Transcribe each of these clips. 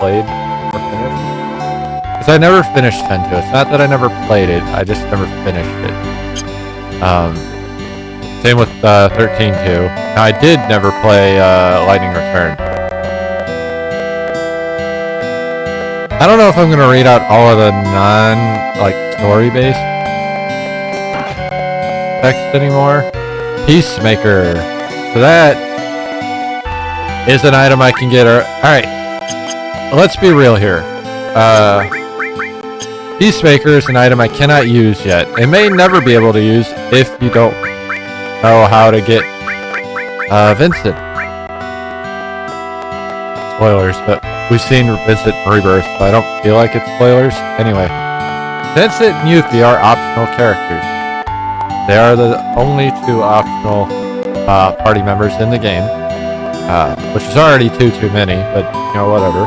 played or finished. Because I never finished 10-2. It's not that I never played it, I just never finished it. Same with 13-2. Now, I did never play Lightning Return. I don't know if I'm going to read out all of the story-based text anymore. Peacemaker. So that is an item I can get. Alright, let's be real here. Peacemaker is an item I cannot use yet. It may never be able to use if you don't know how to get Vincent. Spoilers, but we've seen Vincent Rebirth, so I don't feel like it's spoilers. Anyway, Vincent and Yuffie are optional characters. They are the only two optional party members in the game, which is already too many, but you know, whatever.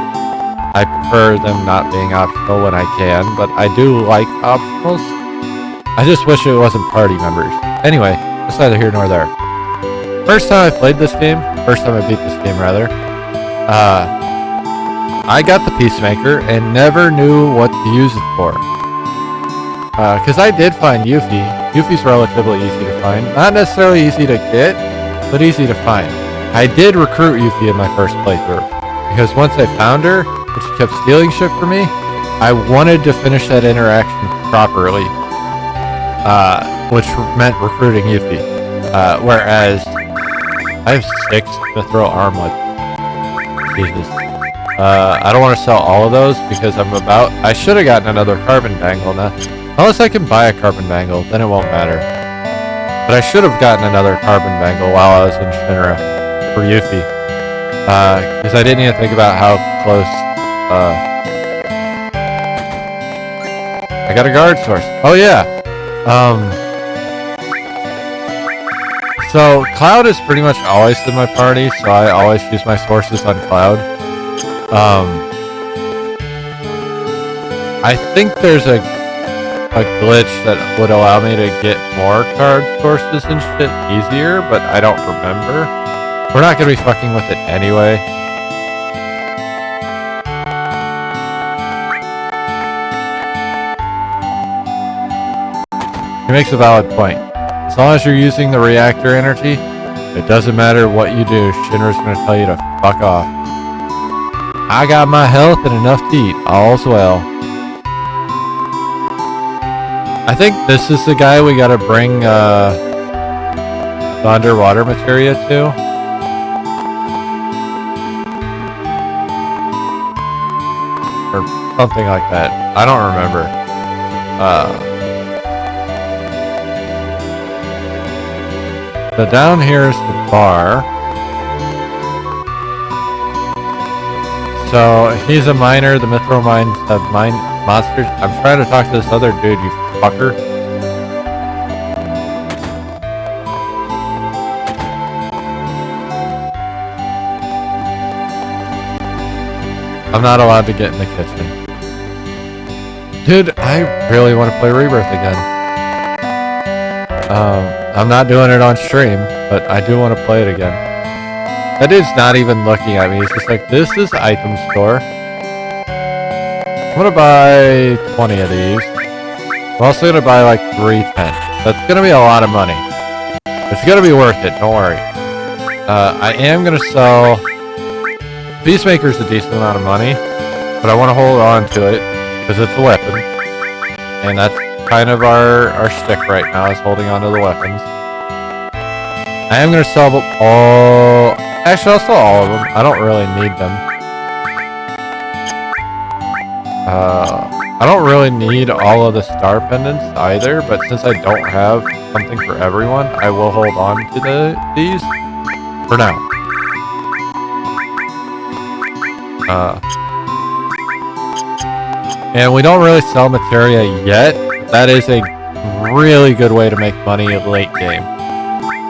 I prefer them not being optional when I can, but I do like optionals. I just wish it wasn't party members. Anyway, that's neither here nor there. First time I beat this game rather, I got the Peacemaker and never knew what to use it for. Because I did find Yuffie. Yuffie's relatively easy to find. Not necessarily easy to get, but easy to find. I did recruit Yuffie in my first playthrough, because once I found her, and she kept stealing shit from me, I wanted to finish that interaction properly, which meant recruiting Yuffie. Whereas I have 6 mithril armlets. Jesus. I don't want to sell all of those because I should have gotten another carbon dangle now. Unless I can buy a carbon dangle, then it won't matter. But I should have gotten another carbon dangle while I was in Shinra for Yuffie. Because I didn't even think about how close, I got a guard source. Oh yeah! So Cloud is pretty much always in my party, so I always use my sources on Cloud. I think there's a glitch that would allow me to get more card sources and shit easier, but I don't remember. We're not gonna be fucking with it anyway. He makes a valid point. As long as you're using the reactor energy, it doesn't matter what you do, Shinra's gonna tell you to fuck off. I got my health and enough to eat, all's well. I think this is the guy we gotta bring the underwater materia to. Or something like that. I don't remember. So down here is the bar. So he's a miner. The mithril mines have mine monsters. I'm trying to talk to this other dude, you fucker. I'm not allowed to get in the kitchen. Dude, I really want to play Rebirth again. I'm not doing it on stream, but I do want to play it again. That dude's not even looking at me. He's just like, this is item store. I'm gonna buy 20 of these. I'm also gonna buy like 3 tents. That's gonna be a lot of money. It's gonna be worth it, don't worry. I am gonna sell... Peacemaker's a decent amount of money, but I want to hold on to it because it's a weapon, and that's kind of our shtick right now, is holding on to the weapons. I am going to sell all... Actually, I'll sell all of them. I don't really need them. I don't really need all of the star pendants either, but since I don't have something for everyone, I will hold on to these for now. And we don't really sell materia yet. That is a really good way to make money late game.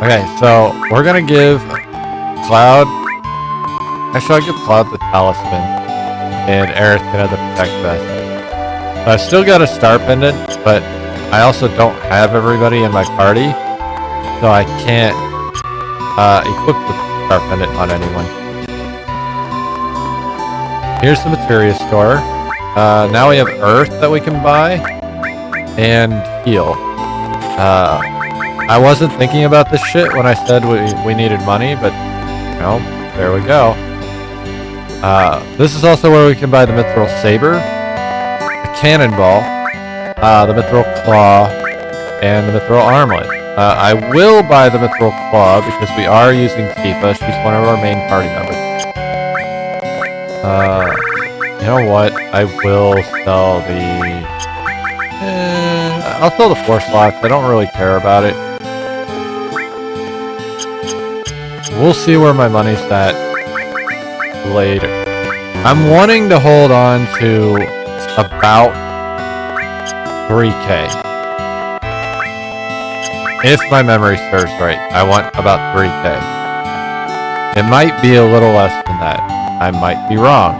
Okay, so we're gonna give Cloud... Actually, I'll give Cloud the talisman, and Aerith can have the protect vest. I've still got a star pendant, but I also don't have everybody in my party, so I can't equip the star pendant on anyone. Here's the materia store. Now we have earth that we can buy. And heal. I wasn't thinking about this shit when I said we needed money, but, you know, there we go. This is also where we can buy the mithril saber, the cannonball, the mithril claw, and the mithril armlet. I will buy the mithril claw because we are using Tifa. She's one of our main party members. You know what? I will sell the... I'll sell the 4 slots. I don't really care about it. We'll see where my money's at later. I'm wanting to hold on to about 3K. If my memory serves right, I want about 3K. It might be a little less than that. I might be wrong.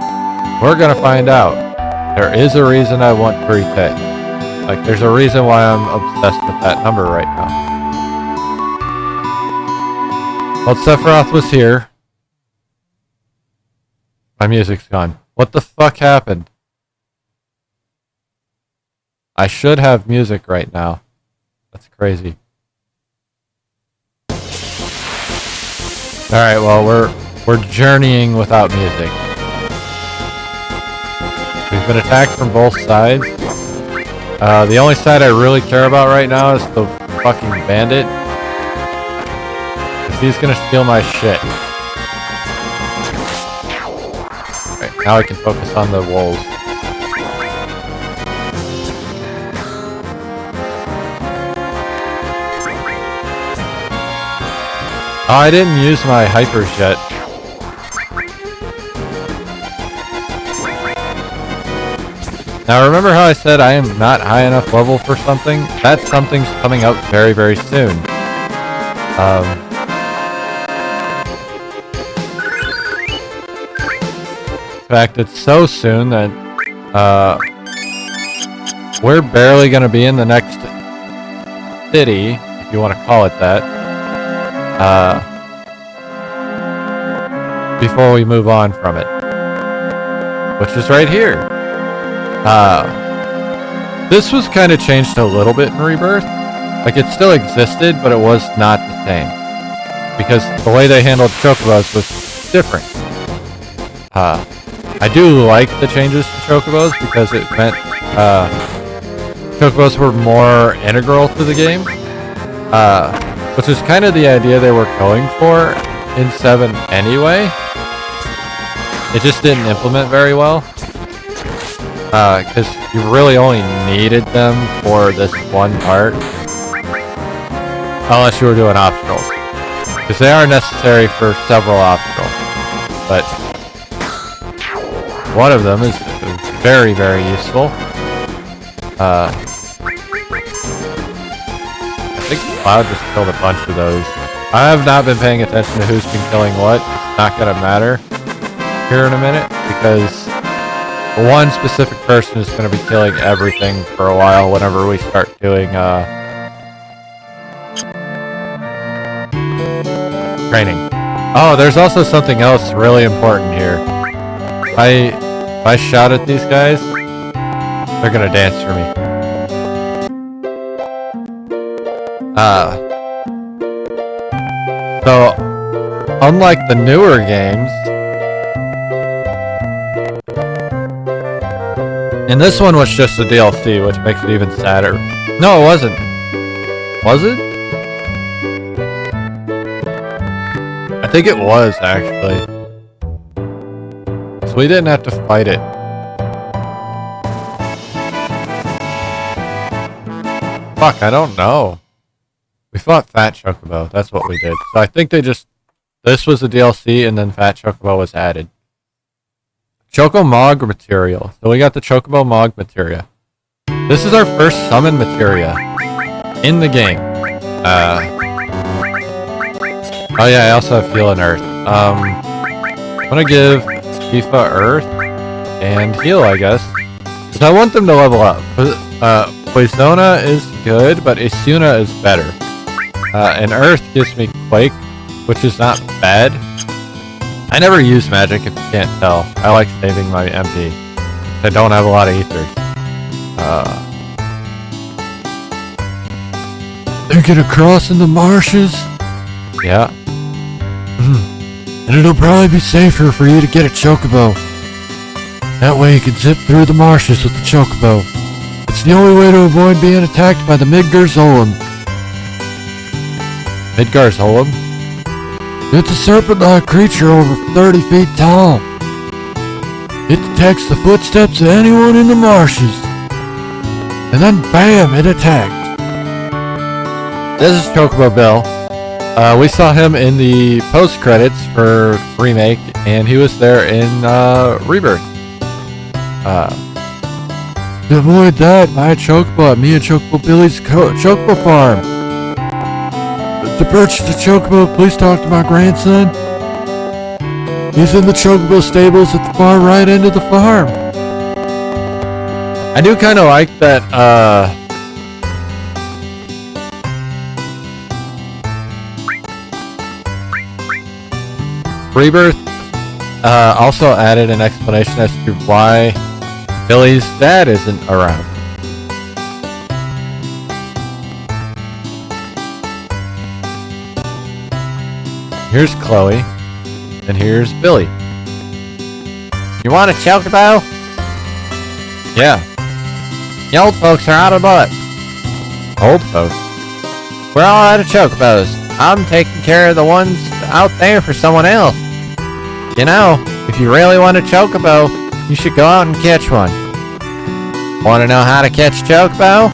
We're gonna find out. There is a reason I want 3K. Like, there's a reason why I'm obsessed with that number right now. Well, Sephiroth was here. My music's gone. What the fuck happened? I should have music right now. That's crazy. Alright, well, we're journeying without music. We've been attacked from both sides. The only side I really care about right now is the fucking bandit. Because he's gonna steal my shit. Right, now I can focus on the wolves. Oh, I didn't use my hypers yet. Now remember how I said I am not high enough level for something? That something's coming out very, very soon. In fact, it's so soon that we're barely going to be in the next city, if you want to call it that, before we move on from it. Which is right here. This was kind of changed a little bit in Rebirth. Like, it still existed, but it was not the same. Because the way they handled Chocobos was different. I do like the changes to Chocobos because it meant Chocobos were more integral to the game. Which is kind of the idea they were going for in 7 anyway. It just didn't implement very well. Because you really only needed them for this one part. Unless you were doing optionals. Because they are necessary for several optionals. But one of them is very, very useful. I think Cloud just killed a bunch of those. I have not been paying attention to who's been killing what. It's not going to matter here in a minute. Because one specific person is going to be killing everything for a while whenever we start doing training. Oh, there's also something else really important here. If I shout at these guys, they're going to dance for me. So, unlike the newer games, and this one was just a DLC, which makes it even sadder. No, it wasn't. Was it? I think it was, actually. So we didn't have to fight it. Fuck, I don't know. We fought Fat Chocobo. That's what we did. So I think they just... This was a DLC, and then Fat Chocobo was added. Choco Mog material. So we got the Chocobo Mog materia. This is our first summon materia in the game. Oh yeah, I also have Heal and Earth. I'm gonna give Tifa Earth and Heal, I guess. Because I want them to level up. Poisona is good, but Isuna is better. And Earth gives me Quake, which is not bad. I never use magic if you can't tell. I like saving my MP. I don't have a lot of ethers. They're gonna cross in the marshes? Yeah. And it'll probably be safer for you to get a chocobo. That way you can zip through the marshes with the chocobo. It's the only way to avoid being attacked by the Midgard's-Olm. Midgard's-Olm? It's a serpent-like creature over 30 feet tall. It detects the footsteps of anyone in the marshes. And then bam, it attacks. This is Chocobo Bill. We saw him in the post-credits for Remake, and he was there in Rebirth. To avoid that, buy a chocobo at me and Chocobo Billy's Chocobo Farm. To purchase the chocobo, please talk to my grandson. He's in the chocobo stables at the far right end of the farm. I do kind of like that, Rebirth also added an explanation as to why Billy's dad isn't around. Here's Chloe, and here's Billy. You want a chocobo? Yeah. The old folks are out of luck. Old folks? We're all out of chocobos. I'm taking care of the ones out there for someone else. You know, if you really want a chocobo, you should go out and catch one. Want to know how to catch chocobo?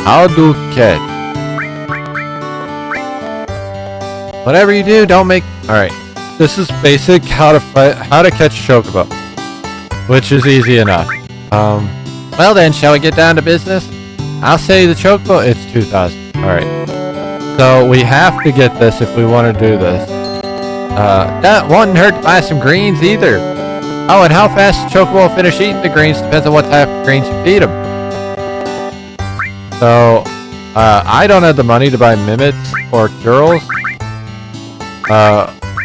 How to catch. Whatever you do, don't make... Alright. This is basic how to catch chocobo. Which is easy enough. Well then, shall we get down to business? I'll say the chocobo, it's 2,000. Alright. So we have to get this if we want to do this. That wouldn't hurt to buy some greens either. Oh, and how fast the chocobo will finish eating the greens depends on what type of greens you feed them. So, I don't have the money to buy mimets or curls.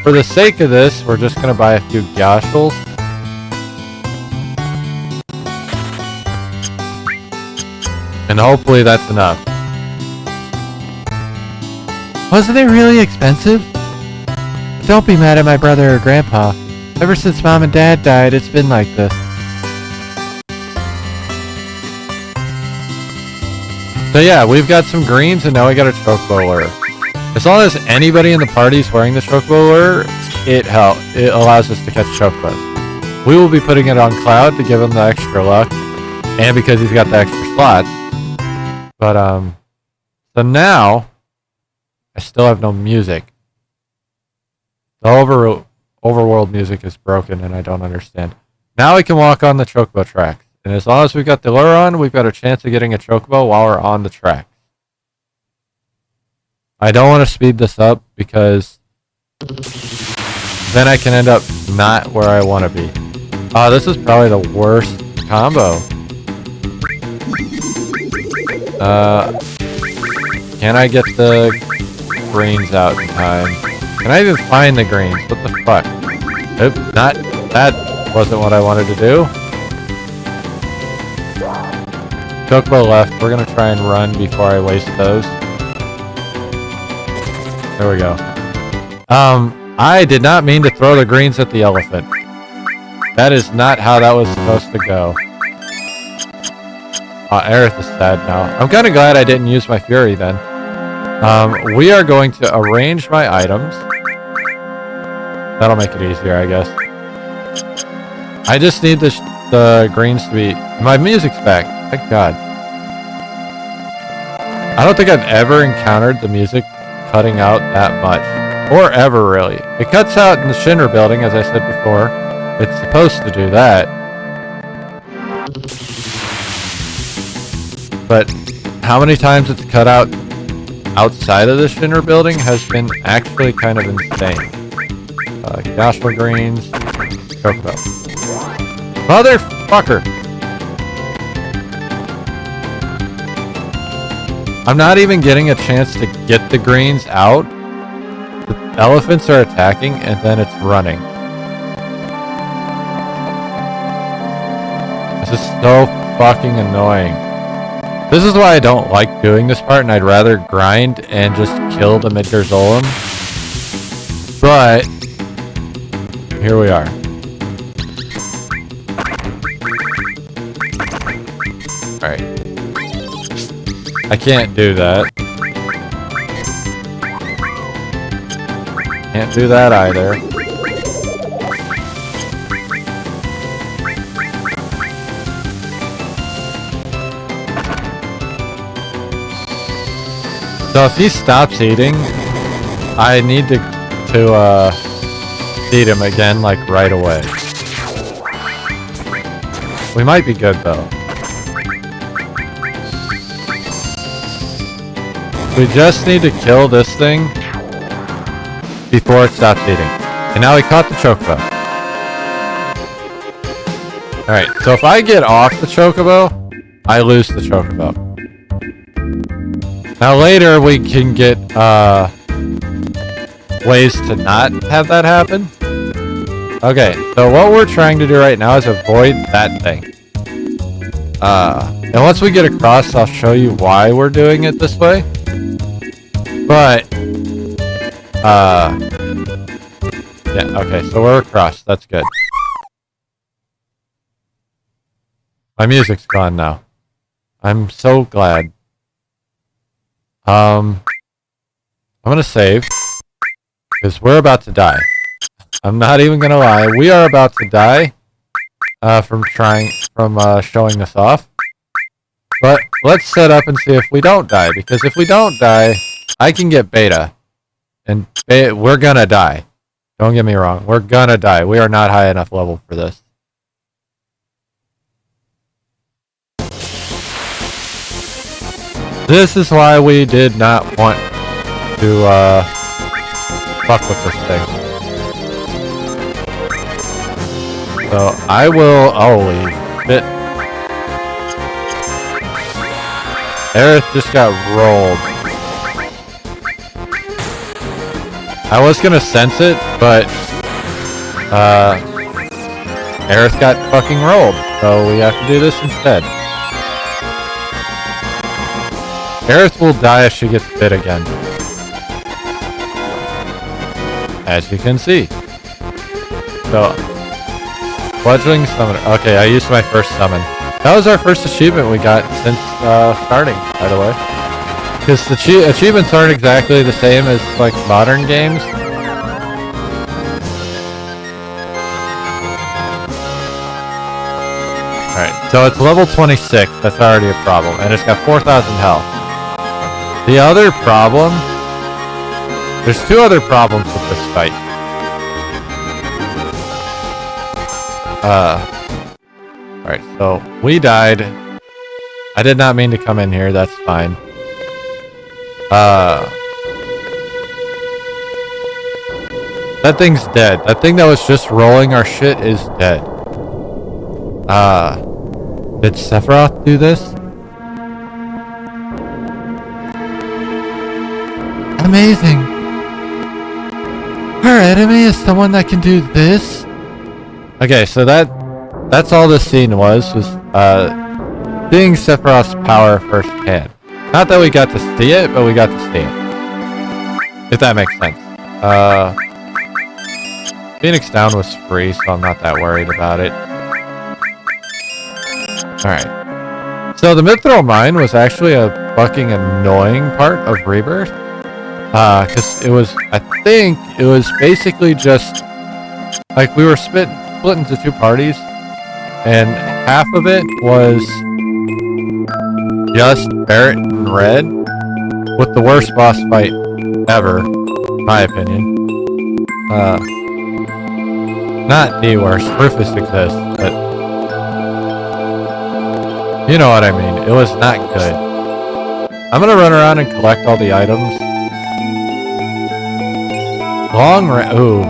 For the sake of this, we're just gonna buy a few Gashels. And hopefully that's enough. Wasn't it really expensive? Don't be mad at my brother or grandpa. Ever since mom and dad died, it's been like this. So yeah, we've got some greens and now we got a chocobo lure. As long as anybody in the party is wearing the chocobo lure, it allows us to catch chocobos. We will be putting it on Cloud to give him the extra luck, and because he's got the extra slots. But so now I still have no music. The overworld music is broken and I don't understand. Now we can walk on the chocobo tracks. And as long as we've got the lure on, we've got a chance of getting a chocobo while we're on the track. I don't want to speed this up because then I can end up not where I want to be. Oh, this is probably the worst combo. Can I get the greens out in time? Can I even find the greens? What the fuck? Nope, that wasn't what I wanted to do. Chocobo left. We're gonna try and run before I waste those. There we go. I did not mean to throw the greens at the elephant. That is not how that was supposed to go. Aerith is sad now. I'm kind of glad I didn't use my Fury then. We are going to arrange my items. That'll make it easier, I guess. I just need the greens to be... My music's back. Thank God. I don't think I've ever encountered the music cutting out that much. Or ever, really. It cuts out in the Shinra building, as I said before. It's supposed to do that. But how many times it's cut out outside of the Shinra building has been actually kind of insane. Gashel greens. Chocobo. Motherfucker! I'm not even getting a chance to get the greens out. elephants are attacking and then it's running. This is so fucking annoying. This is why I don't like doing this part, and I'd rather grind and just kill the Midgar Golem. But here we are. Alright. I can't do that. Can't do that either. So if he stops eating, I need to feed him again, like right away. We might be good though. We just need to kill this thing before it stops eating. And now we caught the chocobo. Alright, so if I get off the chocobo, I lose the chocobo. Now later we can get ways to not have that happen. Okay, so what we're trying to do right now is avoid that thing. And once we get across, I'll show you why we're doing it this way. But, yeah, okay, so we're across. That's good. My music's gone now. I'm so glad. I'm gonna save. Because we're about to die. I'm not even gonna lie. We are about to die. From showing this off. But let's set up and see if we don't die. Because if we don't die, I can get beta. And we're gonna die. Don't get me wrong. We're gonna die. We are not high enough level for this. This is why we did not want to fuck with this thing. So I will. Holy shit! Aerith just got rolled. I was gonna sense it, but Aerith got fucking rolled, so we have to do this instead. Aerith will die if she gets bit again. As you can see. So, fledgling summoner. Okay, I used my first summon. That was our first achievement we got since starting, by the way. Because the achievements aren't exactly the same as, like, modern games. Alright, so it's level 26. That's already a problem. And it's got 4,000 health. The other problem... There's two other problems with this fight. Alright, so we died. I did not mean to come in here, that's fine. That thing's dead. That thing that was just rolling our shit is dead. Did Sephiroth do this? Amazing. Our enemy is someone that can do this? Okay, so that's all this scene was seeing Sephiroth's power firsthand. Not that we got to see it, but we got to see it. If that makes sense. Phoenix Down was free, so I'm not that worried about it. Alright. So the Mithril Mine was actually a fucking annoying part of Rebirth. Cause it was, I think, it was basically just, like, we were split into two parties, and half of it was just Barret and Red, with the worst boss fight ever, in my opinion. Not the worst, Rufus exists, but you know what I mean, it was not good. I'm gonna run around and collect all the items. Ooh,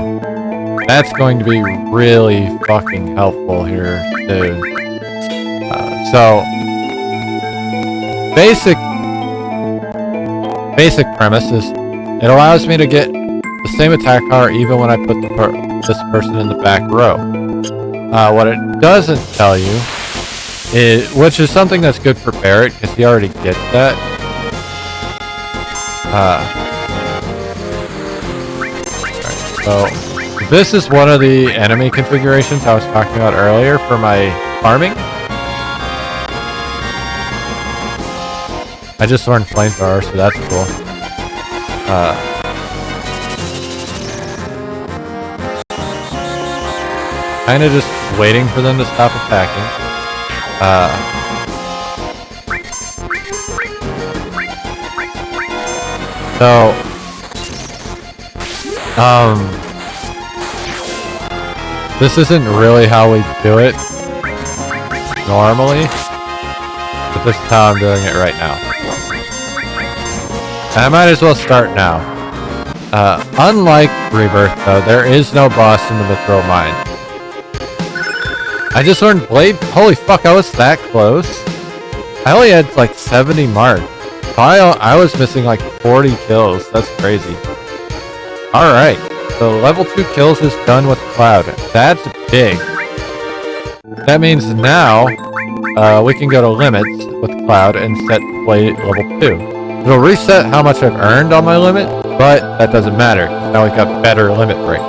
that's going to be really fucking helpful here soon. So, basic premise is it allows me to get the same attack power even when I put this person in the back row. What it doesn't tell you, which is something that's good for Barrett, because he already gets that. So, this is one of the enemy configurations I was talking about earlier for my farming. I just learned flamethrower, so that's cool. Kinda just waiting for them to stop attacking. This isn't really how we do it normally, but this is how I'm doing it right now. I might as well start now. Unlike Rebirth, though, there is no boss in the Mithril Mine. I just learned Blade. Holy fuck, I was that close. I only had like 70 marks. I was missing like 40 kills. That's crazy. Alright, so level 2 kills is done with Cloud. That's big. That means now we can go to limits with Cloud and set Blade level 2. It'll reset how much I've earned on my limit, but that doesn't matter. Now we've got better limit break.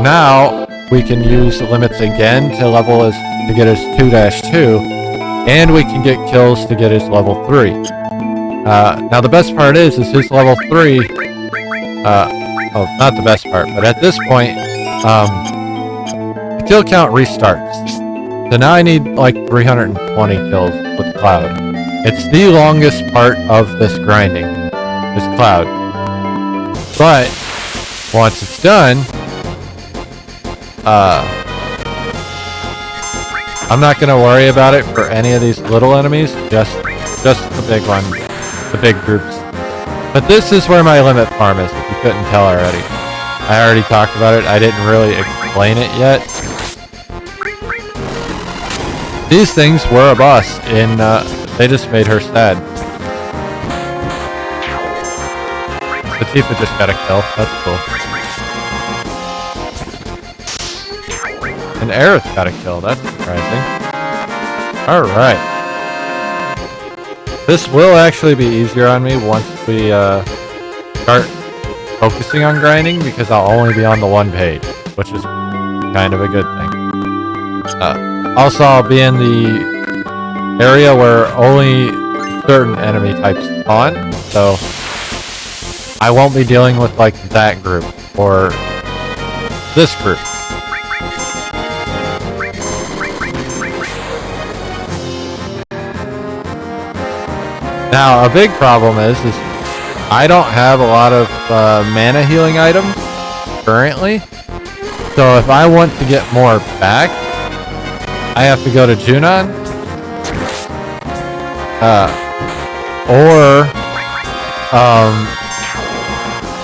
Now we can use the limits again to get his 2-2, and we can get kills to get his level 3. Now the best part is his level 3. Not the best part, but at this point, the kill count restarts. So now I need like 320 kills with Cloud. It's the longest part of this grinding, this Cloud. But once it's done, I'm not gonna worry about it for any of these little enemies, just the big ones, the big groups. But this is where my limit farm is, if you couldn't tell already. I already talked about it, I didn't really explain it yet. These things were a boss in, they just made her sad. Tifa just got a kill, that's cool. And Aerith got a kill, that's surprising. Alright. This will actually be easier on me once we start focusing on grinding, because I'll only be on the one page, which is kind of a good thing. Also, I'll be in the area where only certain enemy types spawn, so I won't be dealing with like that group or this group. Now, a big problem is I don't have a lot of mana healing items currently. So if I want to get more back, I have to go to Junon. Or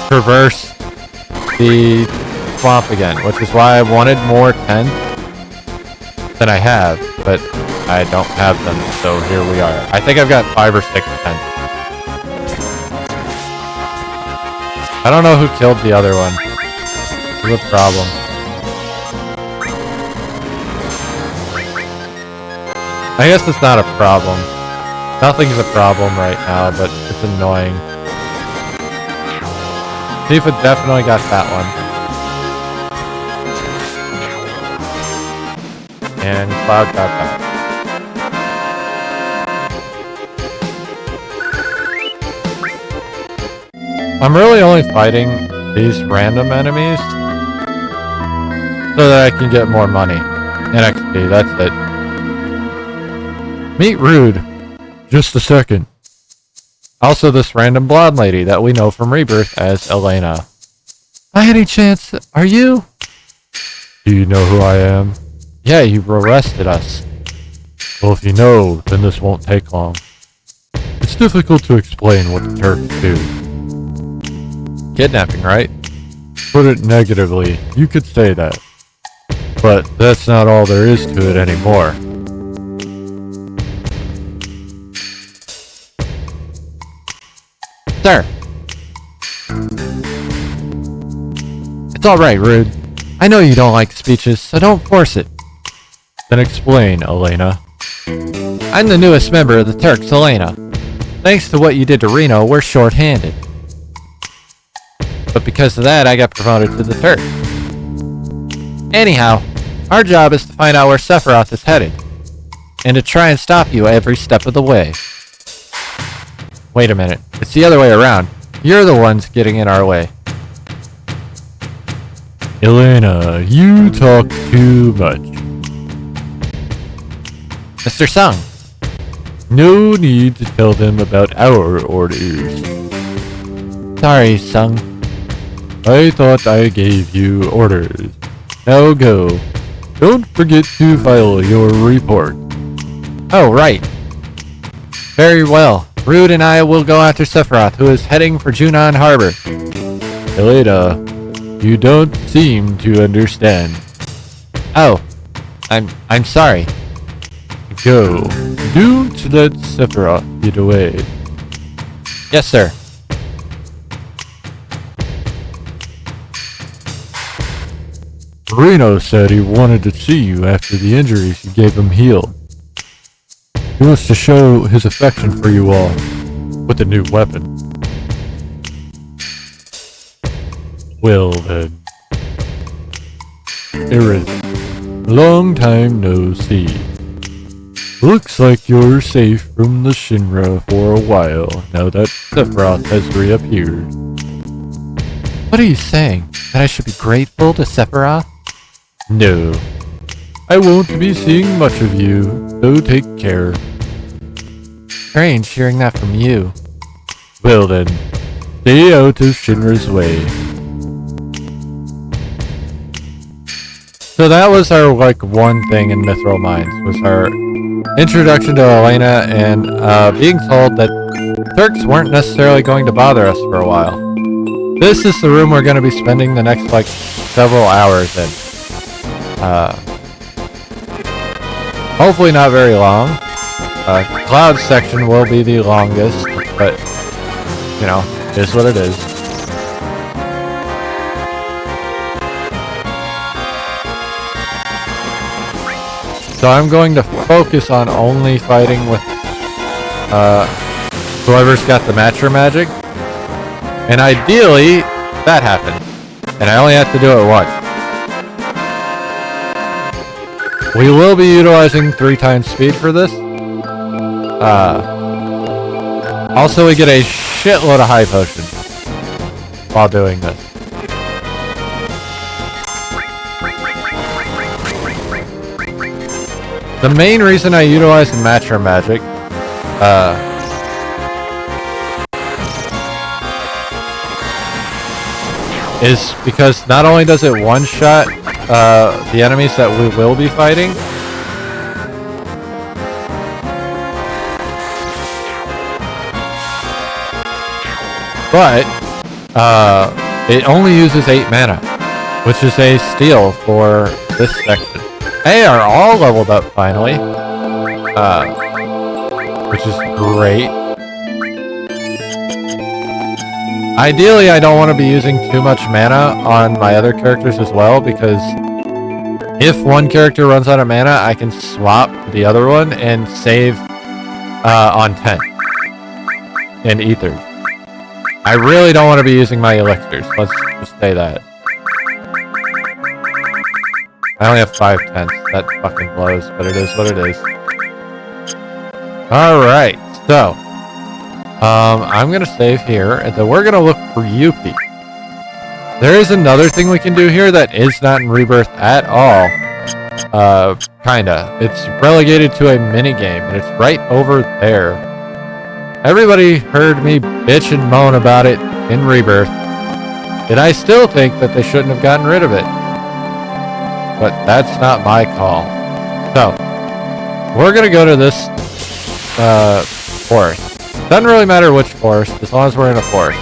traverse the swamp again, which is why I wanted more tents than I have, but I don't have them, so here we are. I think I've got 5 or 6 tents. I don't know who killed the other one. It's a problem. I guess it's not a problem. Nothing's a problem right now, but it's annoying. Tifa definitely got that one. And Cloud got that. I'm really only fighting these random enemies so that I can get more money and XP, that's it. Meet Rude. Just a second. Also this random blonde lady that we know from Rebirth as Elena. By any chance, are you? Do you know who I am? Yeah, you arrested us. Well, if you know, then this won't take long. It's difficult to explain what the Turks do. Kidnapping, right? Put it negatively, you could say that. But that's not all there is to it anymore. Sir. It's alright, Rude. I know you don't like speeches, so don't force it. Then explain, Elena. I'm the newest member of the Turks, Elena. Thanks to what you did to Reno, we're short-handed. But because of that, I got promoted to the Turks. Anyhow, our job is to find out where Sephiroth is headed, and to try and stop you every step of the way. Wait a minute, it's the other way around. You're the ones getting in our way. Elena, you talk too much. Mr. Sung. No need to tell them about our orders. Sorry, Sung. I thought I gave you orders. Now go. Don't forget to file your report. Oh, right. Very well. Rude and I will go after Sephiroth, who is heading for Junon Harbor. Elena, you don't seem to understand. Oh, I'm sorry. Go. Don't let Sephiroth get away. Yes, sir. Reno said he wanted to see you after the injuries you gave him healed. He wants to show his affection for you all with a new weapon. Well then. Aerith, long time no see. Looks like you're safe from the Shinra for a while now that Sephiroth has reappeared. What are you saying? That I should be grateful to Sephiroth? No. I won't be seeing much of you, so take care. Strange hearing that from you. Well then, stay out of Shinra's way. So that was our, one thing in Mithril Mines, was our introduction to Elena and being told that Turks weren't necessarily going to bother us for a while. This is the room we're going to be spending the next, several hours in. Hopefully not very long. Cloud section will be the longest, but, is what it is. So I'm going to focus on only fighting with whoever's got the Matcher magic. And ideally, that happens. And I only have to do it once. We will be utilizing 3 times speed for this. Also, we get a shitload of high potions while doing this. The main reason I utilize the Matcher magic, is because not only does it one-shot the enemies that we will be fighting, but it only uses 8 mana, which is a steal for this section. They are all leveled up finally, which is great. Ideally, I don't want to be using too much mana on my other characters as well, because if one character runs out of mana, I can swap to the other one and save on 10 and ethers. I really don't want to be using my elixirs. Let's just say that. I only have 5 tenths. That fucking blows, but it is what it is. Alright, so I'm gonna save here, and then we're gonna look for Yuffie. There is another thing we can do here that is not in Rebirth at all. Kinda. It's relegated to a minigame, and it's right over there. Everybody heard me bitch and moan about it in Rebirth, and I still think that they shouldn't have gotten rid of it. But that's not my call. So, we're gonna go to this forest. Doesn't really matter which forest, as long as we're in a forest.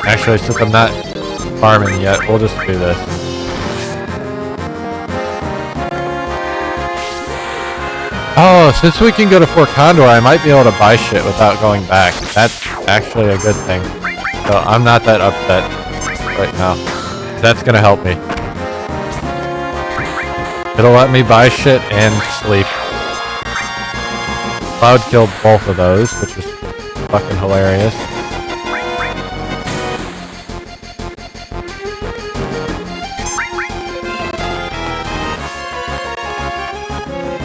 Actually, since I'm not farming yet, we'll just do this. Oh, since we can go to Fort Condor, I might be able to buy shit without going back. That's actually a good thing. So I'm not that upset. right now. That's gonna help me. It'll let me buy shit and sleep. Cloud killed both of those, which is fucking hilarious.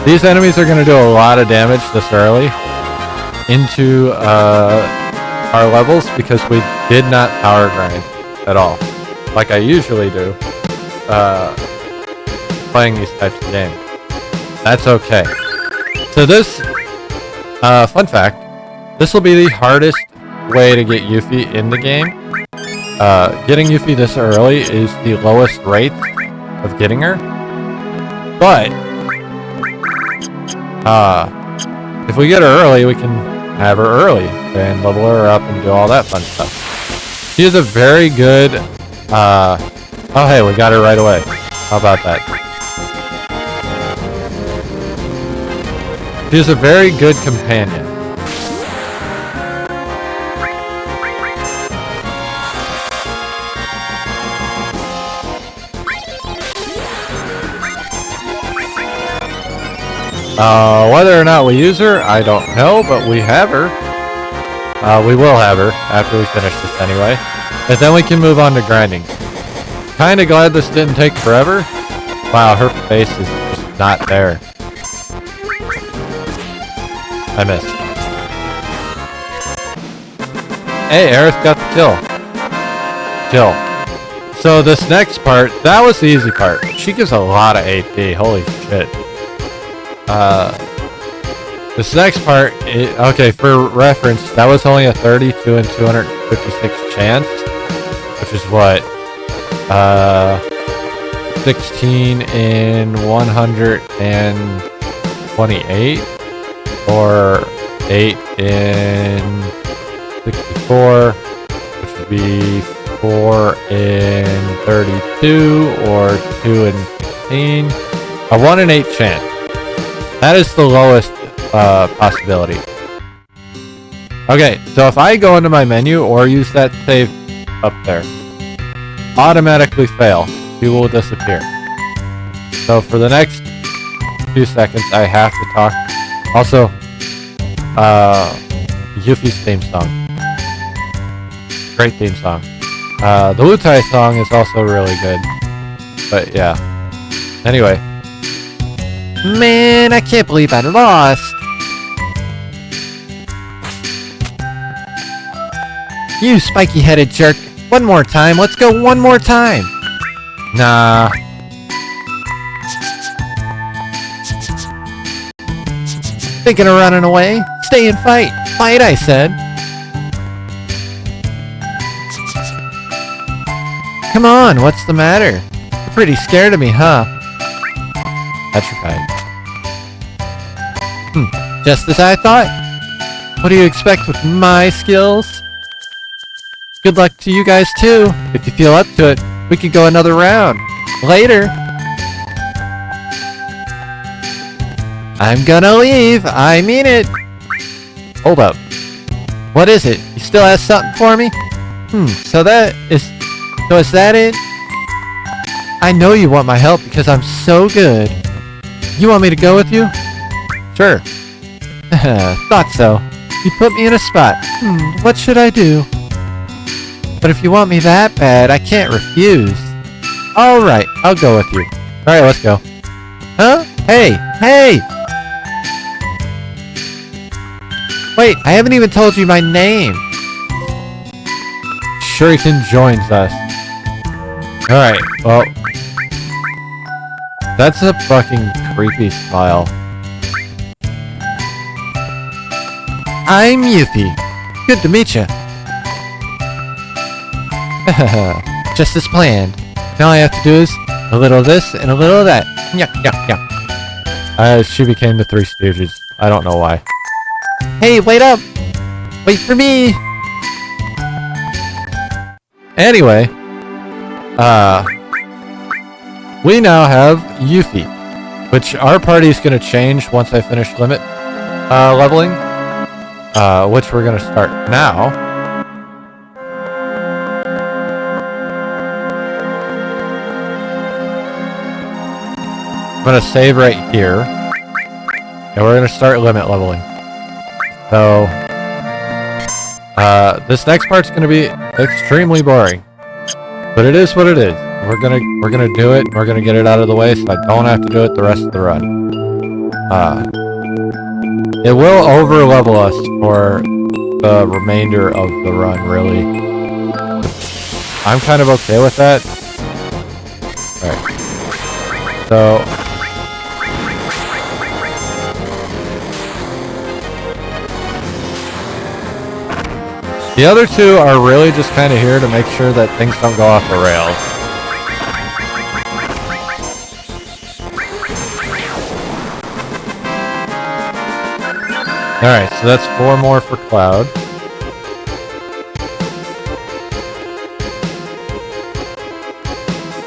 These enemies are going to do a lot of damage this early into our levels because we did not power grind at all, like I usually do playing these types of games. That's okay. So this, fun fact, this will be the hardest way to get Yuffie in the game. Getting Yuffie this early is the lowest rate of getting her, but if we get her early, we can have her early and level her up and do all that fun stuff. She is a very good, oh hey, we got her right away. How about that? She is a very good companion. Whether or not we use her, I don't know, but we have her. We will have her after we finish this anyway. And then we can move on to grinding. Kinda glad this didn't take forever. Wow, her face is just not there. I missed. Hey, Aerith got the kill. So this next part, that was the easy part. She gives a lot of AP, holy shit. This next part, okay, for reference, that was only a 32 and 256 chance, which is what, 16 in 128, or 8 in 64, which would be 4 in 32, or 2 in 15, a 1 in 8 chance. That is the lowest possibility. Okay, so if I go into my menu or use that save up there, automatically fail. She will disappear. So for the next few seconds, I have to talk. Also, Yuffie's theme song. Great theme song. The Wutai song is also really good. But yeah. Anyway. Man, I can't believe I lost. You spiky-headed jerk. One more time. Let's go one more time. Nah. Thinking of running away? Stay and fight. Fight, I said. Come on, what's the matter? You're pretty scared of me, huh? Petrified. Just as I thought. What do you expect with my skills? Good luck to you guys too. If you feel up to it, we could go another round. Later. I'm gonna leave. I mean it. Hold up. What is it? You still have something for me? So is that it? I know you want my help because I'm so good. You want me to go with you? Sure. Thought so. You put me in a spot. What should I do? But if you want me that bad, I can't refuse. Alright, I'll go with you. Alright, let's go. Huh? Hey! Hey! Wait, I haven't even told you my name. Shuriken joins us. Alright, well. That's a fucking creepy smile. I'm Yuffie. Good to meet you. Just as planned. Now all I have to do is a little of this and a little of that. Yuck, yuck, yuck. She became the Three Stooges. I don't know why. Hey, wait up! Wait for me! Anyway, we now have Yuffie, which our party is going to change once I finish limit leveling, which we're going to start now. gonna save right here. And we're gonna start limit leveling. So, this next part's gonna be extremely boring. But it is what it is. We're gonna do it, and we're gonna get it out of the way so I don't have to do it the rest of the run. It will over level us for the remainder of the run, really. I'm kind of okay with that. Alright. So... the other two are really just kind of here to make sure that things don't go off the rails. Alright, so that's 4 more for Cloud.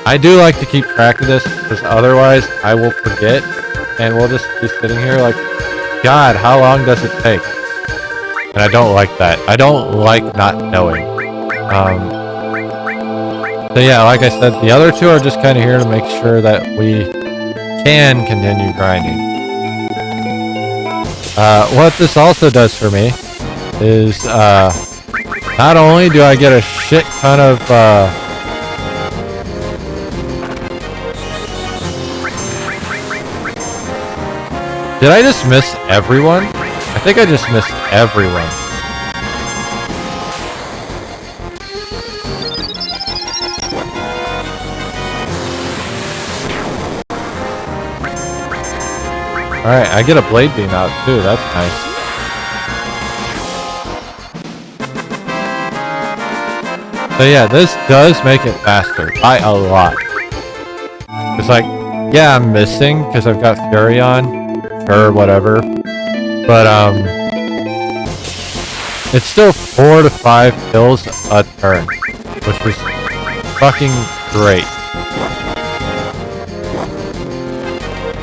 I do like to keep track of this, because otherwise I will forget, and we'll just be sitting here like, God, how long does it take? And I don't like that. I don't like not knowing. So yeah, like I said, the other two are just kind of here to make sure that we can continue grinding. What this also does for me is, not only do I get a shit ton of, did I just miss everyone? I think I just missed everyone. Alright, I get a blade beam out too, that's nice. So yeah, this does make it faster, by a lot. It's like, yeah, I'm missing because I've got Fury on, or whatever. But, it's still 4 to 5 kills a turn, which was fucking great.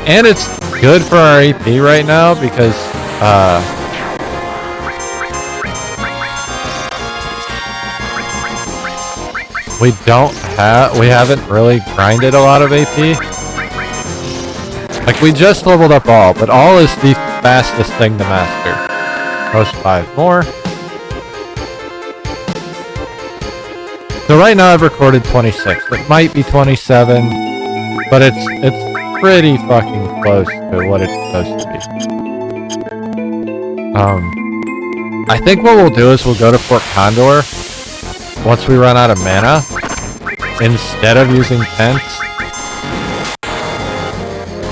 And it's good for our AP right now because, we haven't really grinded a lot of AP. Like, we just leveled up all, but all is the fastest thing to master. Post 5 more. So right now I've recorded 26. It might be 27, but it's pretty fucking close to what it's supposed to be. I think what we'll do is we'll go to Fort Condor once we run out of mana, instead of using tents.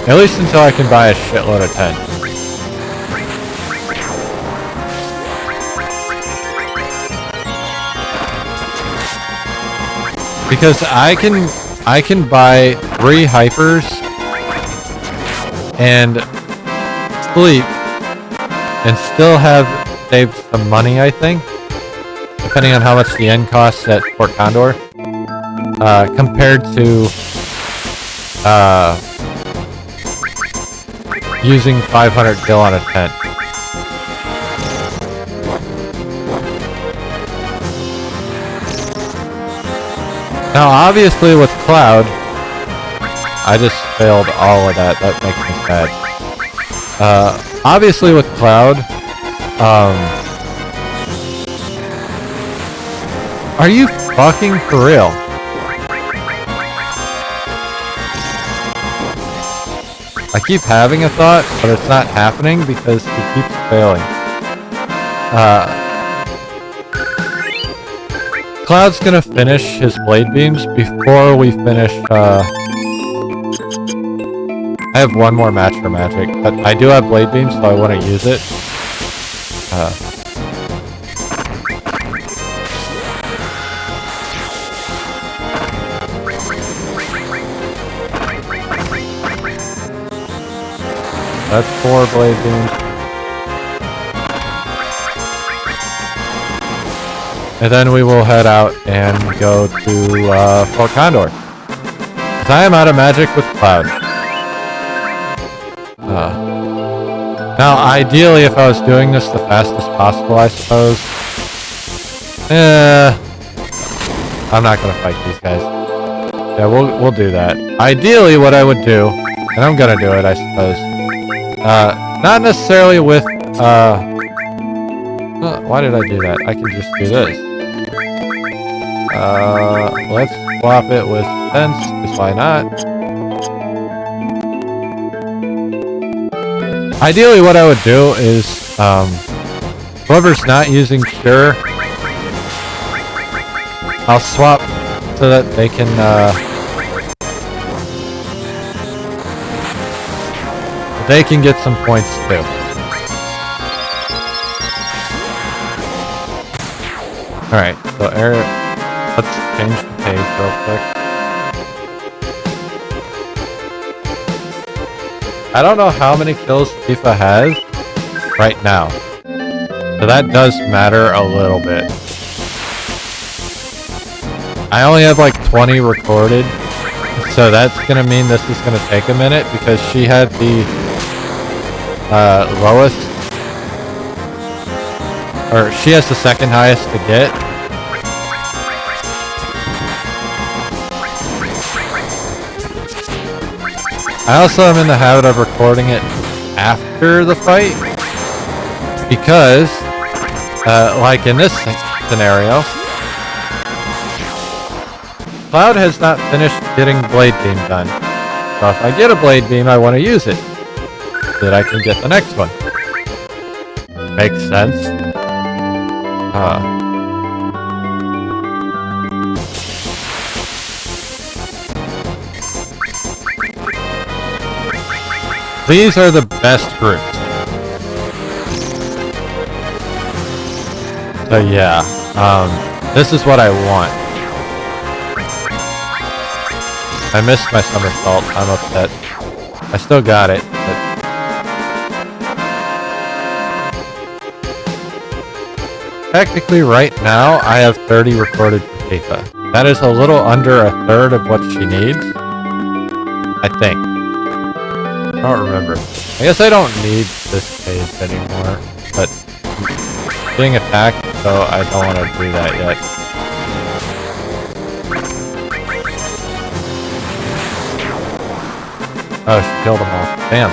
At least until I can buy a shitload of tents. Because I can buy 3 hypers and sleep and still have saved some money, I think, depending on how much the end costs at Fort Condor, compared to using 500 gil on a tent. Now, obviously with Cloud, I just failed all of that. That makes me sad. Obviously with Cloud, are you fucking for real? I keep having a thought, but it's not happening because he keeps failing. Cloud's gonna finish his blade beams before we finish, I have one more match for magic, but I do have blade beams, so I want to use it. That's 4 blade beams. And then we will head out and go to Fort Condor. Because I am out of magic with Cloud. Now, ideally, if I was doing this the fastest possible, I suppose. I'm not gonna fight these guys. Yeah, we'll do that. Ideally, what I would do And I'm gonna do it, I suppose. Not necessarily with, why did I do that? I can just do this. Let's swap it with sense, because why not? Ideally, what I would do is, whoever's not using Cure, I'll swap so that they can, get some points too. Alright, so let's change the page real quick. I don't know how many kills Tifa has right now. So that does matter a little bit. I only have like 20 recorded. So that's gonna mean this is gonna take a minute because she had the lowest, or she has the second highest to get. I also am in the habit of recording it after the fight because, like in this scenario, Cloud has not finished getting Blade Beam done. So if I get a Blade Beam, I want to use it so that I can get the next one. Makes sense. These are the best groups. So yeah, this is what I want. I missed my somersault. I'm upset. I still got it, but technically right now I have 30 recorded for Tifa. That is a little under a third of what she needs. I think. I don't remember. I guess I don't need this page anymore, but I'm being attacked, so I don't want to do that yet. Oh, she killed them all. Damn.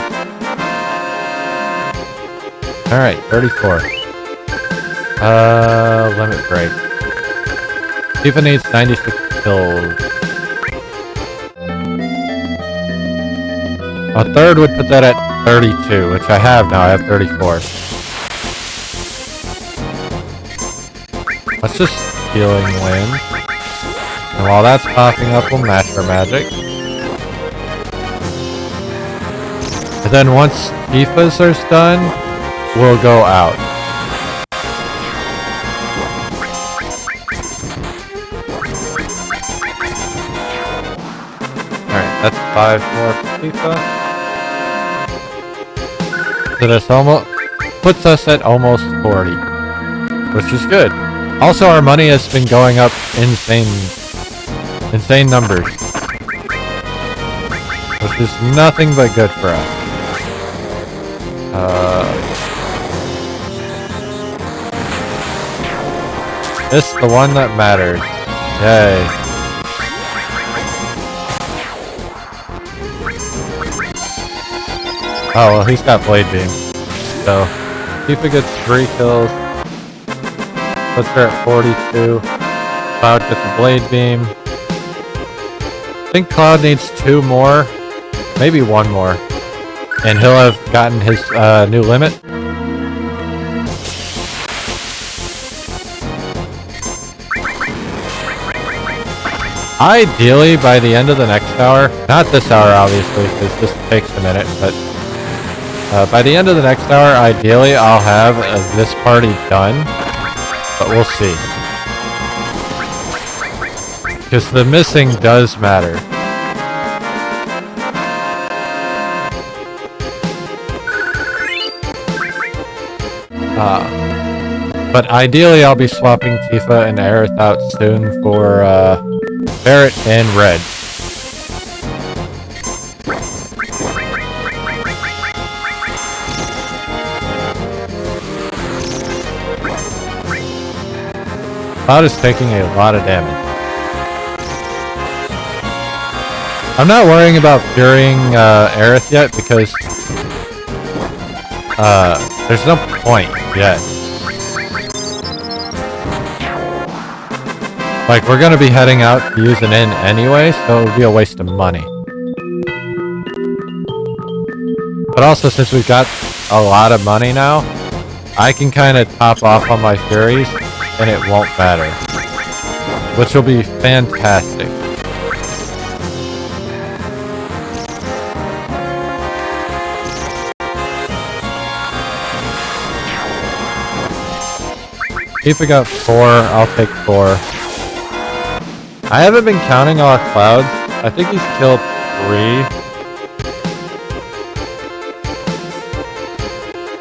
Alright, 34. Limit break. Tifa needs 96 kills. A third would put that at 32, which I have now. I have 34. Let's just healing wind. And while that's popping up, we'll match our magic. And then once Tifa's are done, we'll go out. Alright, that's 5 more for Tifa. So this almost puts us at almost 40, which is good. Also, our money has been going up insane numbers, which is nothing but good for us. This is the one that mattered. Yay. Oh, well, he's got Blade Beam. So, Tifa gets 3 kills. Puts her at 42. Cloud gets a Blade Beam. I think Cloud needs 2 more. Maybe 1 more. And he'll have gotten his new limit. Ideally, by the end of the next hour, not this hour obviously, because this takes a minute, but by the end of the next hour, ideally, I'll have this party done, but we'll see. Because the missing does matter. But ideally, I'll be swapping Tifa and Aerith out soon for Barret and Red. Cloud is taking a lot of damage. I'm not worrying about curing Aerith yet because there's no point yet. Like, we're gonna be heading out to use an inn anyway, so it would be a waste of money. But also, since we've got a lot of money now, I can kind of top off on my Furies, and it won't matter. Which will be fantastic. If we got 4, I'll take 4. I haven't been counting all our clouds. I think he's killed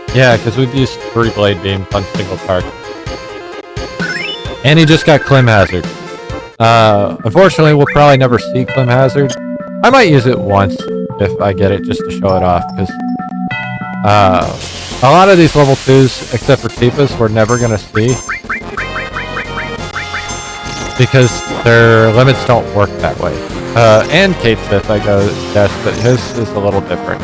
3. Yeah, because we've used 3 blade beams on single target. And he just got Clim Hazard. Unfortunately, we'll probably never see Clim Hazard. I might use it once if I get it just to show it off, because a lot of these level 2s, except for Tifa's, we're never going to see. Because their limits don't work that way. And Kate Sith, I guess, but his is a little different.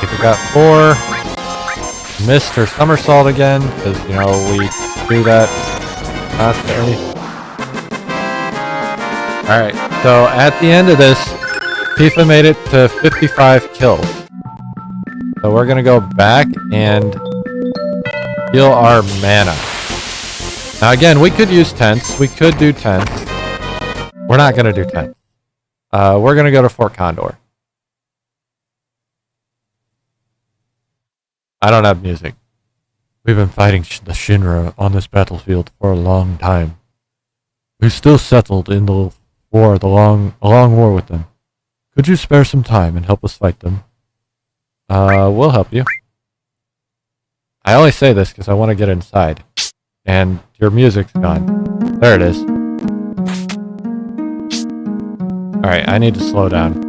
If we got 4, missed her somersault again, because, you know, we do that constantly. Alright, so at the end of this, Tifa made it to 55 kills. So we're gonna go back and heal our mana. Now again, we could use tents. We could do tents. We're not gonna do tents. We're gonna go to Fort Condor. I don't have music. We've been fighting the Shinra on this battlefield for a long time. We've still settled in the war, a long war with them. Could you spare some time and help us fight them? We'll help you. I only say this because I want to get inside. And your music's gone. There it is. Alright, I need to slow down.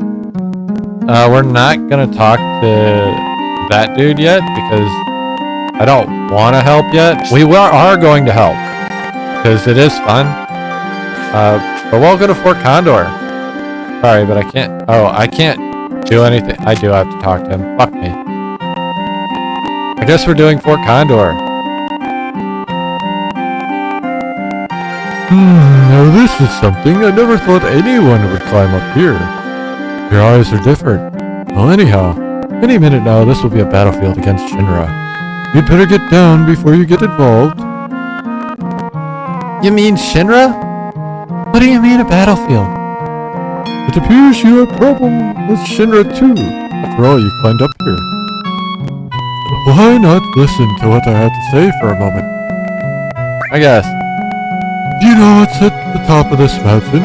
We're not gonna talk to that dude yet because I don't want to help yet. We are going to help because it is fun. But we'll go to Fort Condor. Sorry, but I can't. Oh, I can't do anything. I do have to talk to him. Fuck me. I guess we're doing Fort Condor. Now this is something. I never thought anyone would climb up here. Your eyes are different. Well, anyhow, any minute now this will be a battlefield against Shinra. You'd better get down before you get involved. You mean Shinra? What do you mean a battlefield? It appears you have a problem with Shinra too. After all, you climbed up here. Why not listen to what I have to say for a moment? I guess. Do you know what's at the top of this mountain?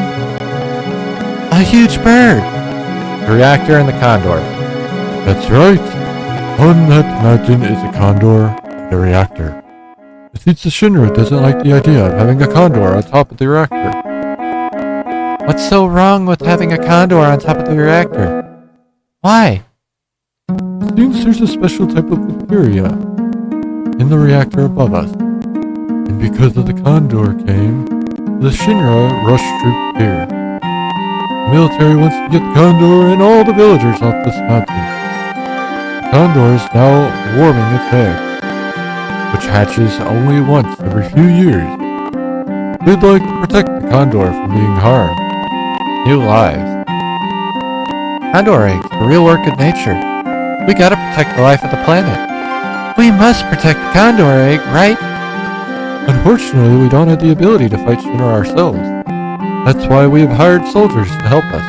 A huge bird. The reactor and the condor. That's right. On that mountain is a condor and a reactor. It seems the Shinra doesn't like the idea of having a condor on top of the reactor. What's so wrong with having a condor on top of the reactor? Why? It seems there's a special type of materia in the reactor above us. And because of the condor came, the Shinra rushed troops here. The military wants to get the condor and all the villagers off this mountain. The condor is now warming its egg, which hatches only once every few years. We'd like to protect the condor from being harmed. New lives. Condor eggs, the real work of nature. We gotta protect the life of the planet. We must protect the condor egg, right? Unfortunately, we don't have the ability to fight Shinra ourselves. That's why we have hired soldiers to help us.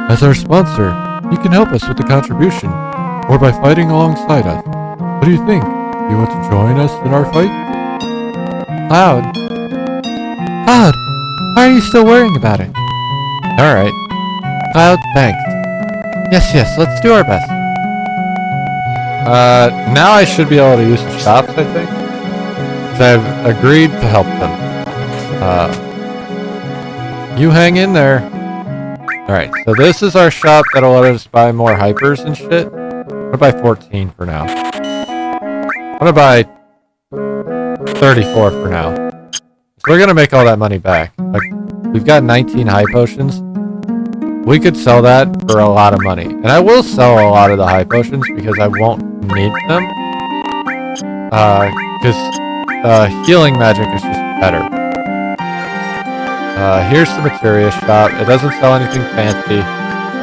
As our sponsor, you can help us with the contribution, or by fighting alongside us. What do you think? Do you want to join us in our fight? Cloud? Cloud, why are you still worrying about it? Alright. Cloud, thanks. Yes, let's do our best. Now I should be able to use the shops, I think. Because I've agreed to help them. You hang in there. Alright, so this is our shop that'll let us buy more hypers and shit. I'm gonna buy 14 for now. I'm gonna buy 34 for now. we're gonna make all that money back. Like, we've got 19 high potions. We could sell that for a lot of money. And I will sell a lot of the high potions because I won't need them. Because healing magic is just better. Here's the materia shop. It doesn't sell anything fancy.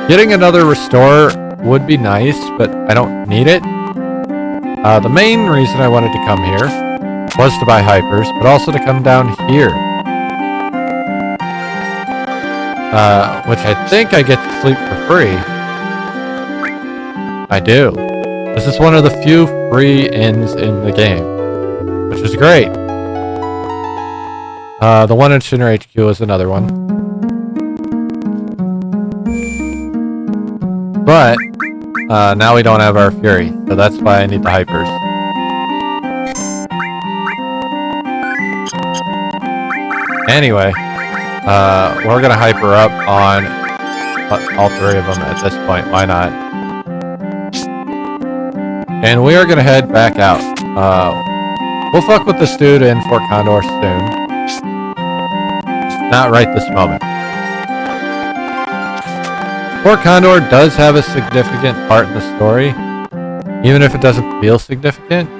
Getting another restore would be nice, but I don't need it. The main reason I wanted to come here was to buy hypers, but also to come down here. Which I think I get to sleep for free. I do. This is one of the few free inns in the game, which is great. The one in Shinra HQ is another one. But, now we don't have our Fury, so that's why I need the hypers. Anyway, we're gonna hyper up on all three of them at this point. Why not? And we are gonna head back out. We'll fuck with this dude in Fort Condor soon. Just not right this moment. Fort Condor does have a significant part in the story, even if it doesn't feel significant.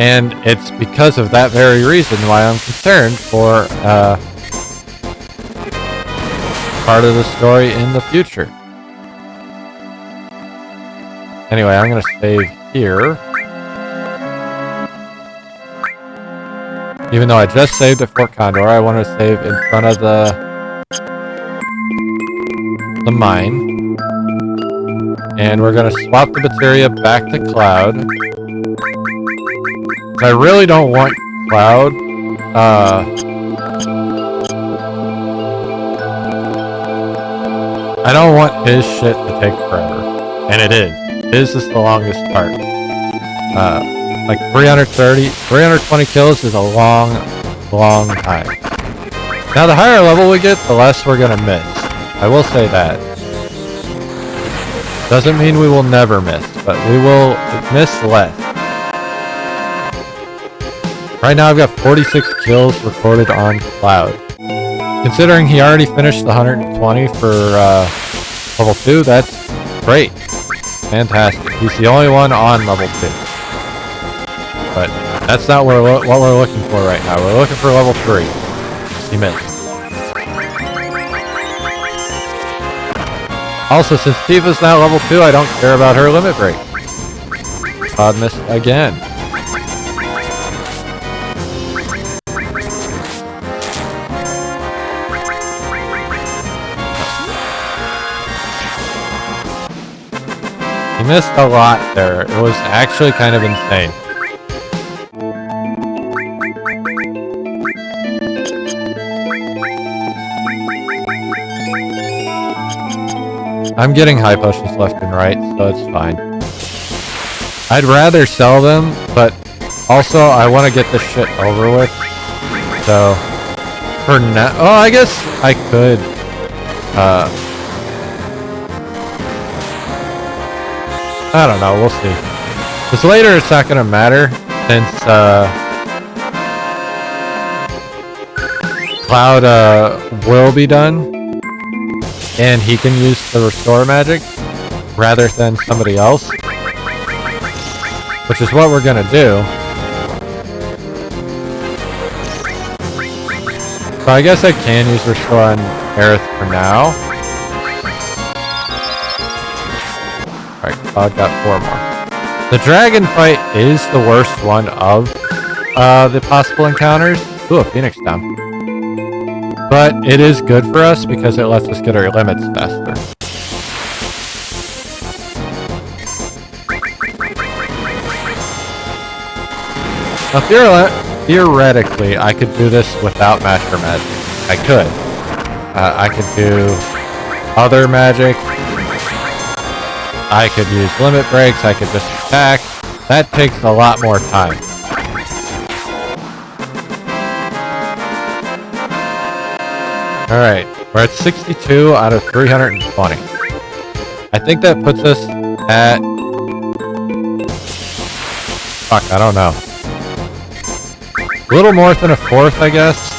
And it's because of that very reason why I'm concerned for part of the story in the future. Anyway, I'm going to save here. Even though I just saved at Fort Condor, I want to save in front of the mine. And we're going to swap the materia back to Cloud. I really don't want Cloud. I don't want his shit to take forever. And it is. His is the longest part. Like 320 kills is a long, long time. Now the higher level we get, the less we're gonna miss. I will say that. Doesn't mean we will never miss, but we will miss less. Right now I've got 46 kills recorded on Cloud. Considering he already finished the 120 for level 2, that's great. Fantastic. He's the only one on level 2. But that's not what we're looking for right now. We're looking for level 3. He missed. Also, since Tifa's now level 2, I don't care about her limit break. Cloud missed again. He missed a lot there. It was actually kind of insane. I'm getting high potions left and right, so it's fine. I'd rather sell them, but also I want to get this shit over with. So, for now... Oh, I guess I could... I don't know, we'll see. Because later it's not gonna matter, since Cloud will be done, and he can use the restore magic rather than somebody else, which is what we're gonna do. So I guess I can use restore on Aerith for now. Alright, Cloud got 4 more. The dragon fight is the worst one of the possible encounters. Ooh, a Phoenix down. But it is good for us because it lets us get our limits faster. Now theoretically, I could do this without Master Magic. I could. I could do other magic. I could use limit breaks, I could just attack. That takes a lot more time. Alright, we're at 62 out of 320. I think that puts us at... Fuck, I don't know. A little more than a fourth, I guess.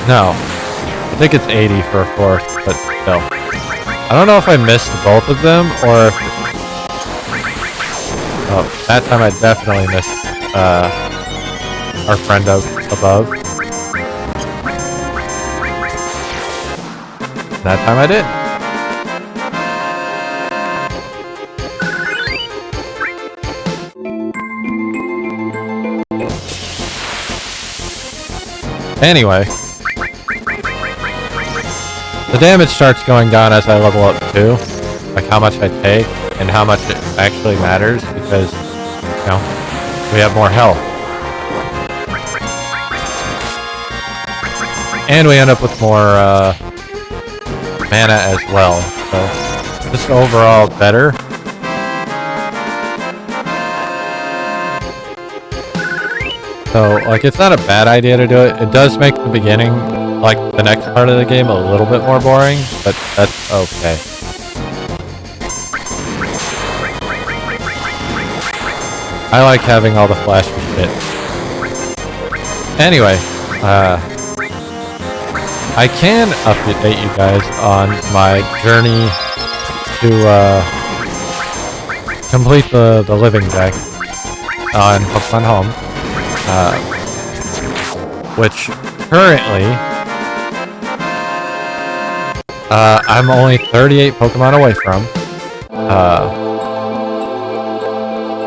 No. I think it's 80 for a fourth, but still. I don't know if I missed both of them, or if... Oh, that time I definitely missed, our friend up above. That time I did. Anyway. The damage starts going down as I level up too. Like how much I take and how much it actually matters because, you know, we have more health. And we end up with more mana as well. So just overall better. So like it's not a bad idea to do it. It does make the beginning, like the next part of the game, a little bit more boring, but that's okay. I like having all the flashy shit. Anyway, I can update you guys on my journey to complete the living deck on Pokemon Home, which currently I'm only 38 Pokemon away from.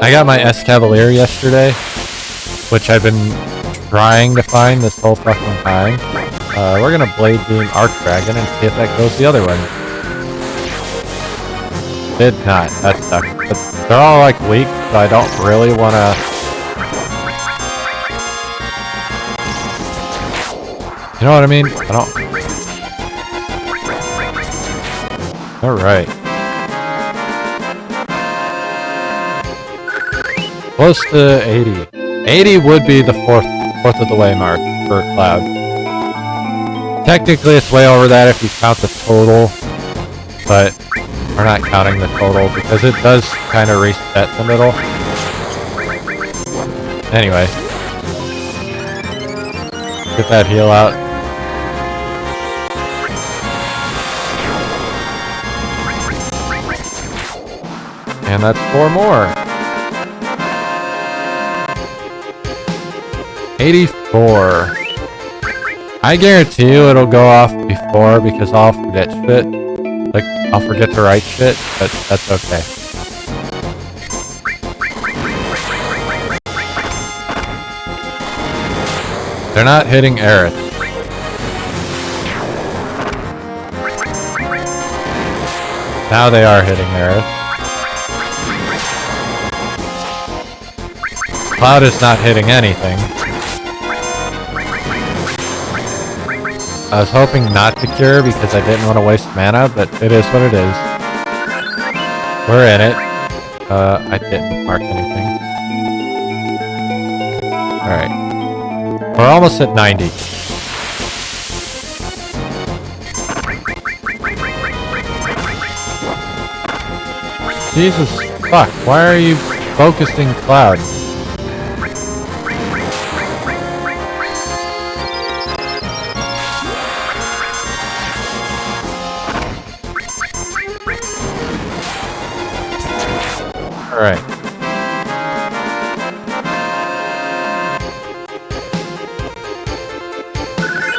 I got my S-Cavalier yesterday, which I've been trying to find this whole fucking time. We're gonna Blade Beam Arc Dragon and see if that goes the other one. Did not. That sucks. But they're all like weak, so I don't really wanna... You know what I mean? I don't... Alright. Close to 80. 80 would be the fourth of the way mark for Cloud. Technically, it's way over that if you count the total, but we're not counting the total because it does kind of reset the middle. Anyway, get that heal out. And that's 4 more. 84. I guarantee you it'll go off before because I'll forget shit. Like, I'll forget to write shit, but that's okay. They're not hitting Aerith. Now they are hitting Aerith. Cloud is not hitting anything. I was hoping not to cure because I didn't want to waste mana, but it is what it is. We're in it. I didn't mark anything. Alright. We're almost at 90. Jesus fuck, why are you focusing Cloud? Alright.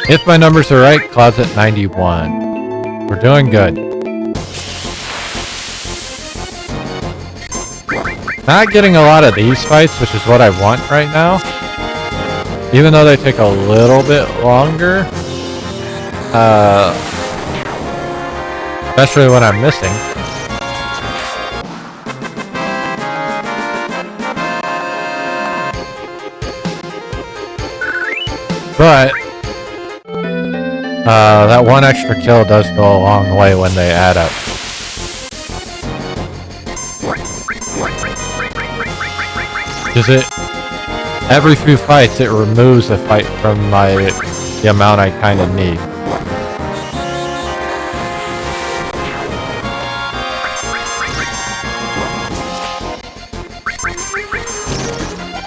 If my numbers are right, Cloud's at 91. We're doing good. Not getting a lot of these fights, which is what I want right now. Even though they take a little bit longer. Especially when I'm missing. But that one extra kill does go a long way when they add up. Because every few fights it removes a fight from the amount I kind of need.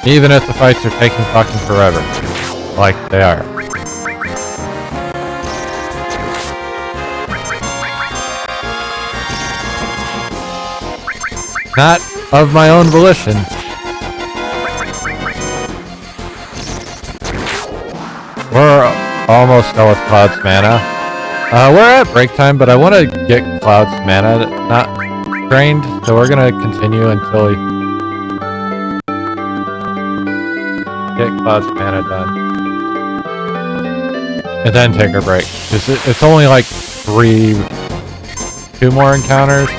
Even if the fights are taking fucking forever. Like they are. Not of my own volition. We're almost done with Cloud's mana. We're at break time, but I want to get Cloud's mana not drained, so we're gonna continue until we get Cloud's mana done. And then take our break. Because it's only like 2 more encounters.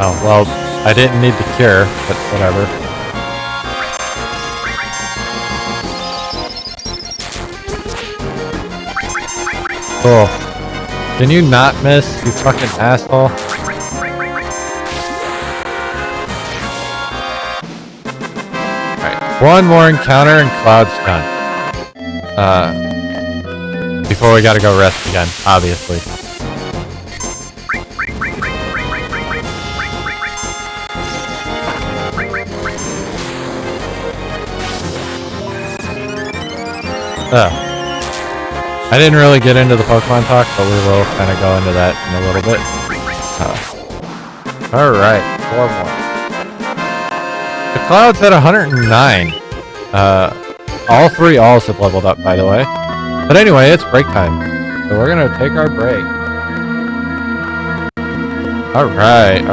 Oh, well, I didn't need the cure, but whatever. Cool. Can you not miss, you fucking asshole? Alright, 1 more encounter and Cloud's done. Before we gotta go rest again, obviously. I didn't really get into the Pokemon talk, but we will kind of go into that in a little bit. Alright, 4 more. The Cloud's at 109. All 3 alls have leveled up, by the way. But anyway, it's break time. So we're gonna take our break. Alright.